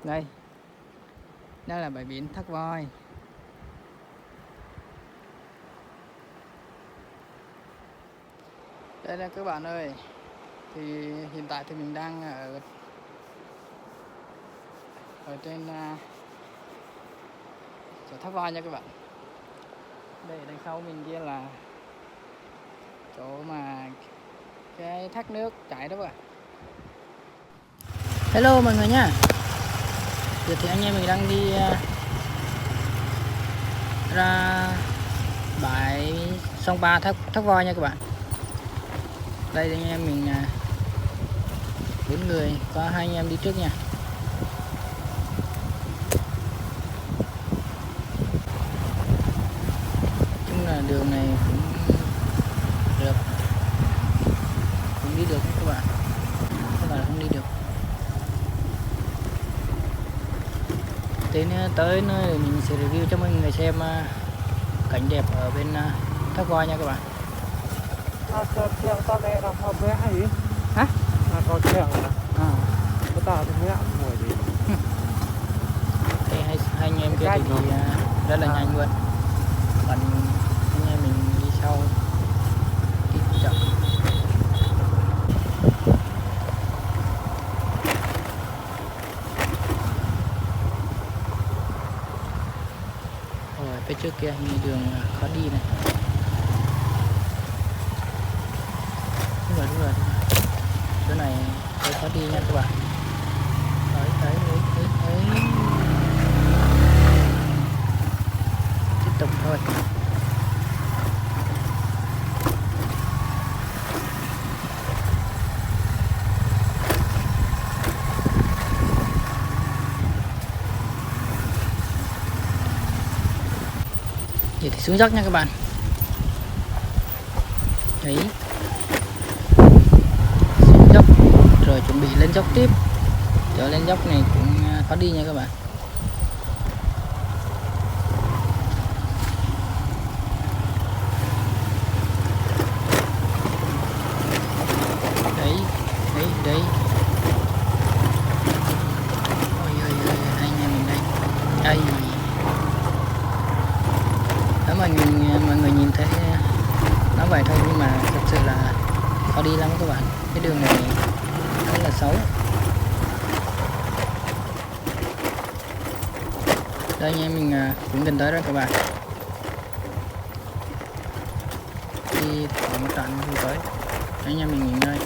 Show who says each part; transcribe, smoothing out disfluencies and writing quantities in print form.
Speaker 1: Đây, đó là bãi biển Thác Voi. Đây là các bạn ơi, thì hiện tại thì mình đang ở trên chỗ Thác Voi nha các bạn. Đây đằng sau mình kia là chỗ mà cái thác nước chảy đó các bạn. Hello mọi người nha. Giờ thì anh em mình đang đi ra bãi sông Ba Thác Voi nha các bạn. Đây anh em mình 4 người, có 2 anh em đi trước nha. Chung là đường này cũng được, cũng đi được các bạn, không phải là không đi được. Đến tới nơi thì mình sẽ review cho mọi người xem cảnh đẹp ở bên Thác Voi nha các bạn. Hả? Đây hai anh em kia thì đi rất là nhanh luôn, còn anh em mình đi sau đi chậm. Rồi phía trước kia như đường khó đi này. Đúng rồi. Chỗ này hơi khó đi nha các bạn. Đấy. Tiếp tục thôi. Vậy thì xuống dốc nha các bạn. Đấy. Xuống dốc rồi chuẩn bị lên dốc tiếp. Chỗ lên dốc này cũng khó đi nha các bạn. Đấy. Ôi, anh em mình đây. Đây. Đó mọi người nhìn thấy nó vậy thôi, nhưng mà thật sự là khó đi lắm các bạn. Cái đường này rất là xấu. Đây anh em mình cũng gần tới rồi các bạn. Đi khoảng một đoạn rồi tới anh em mình nghỉ ngơi.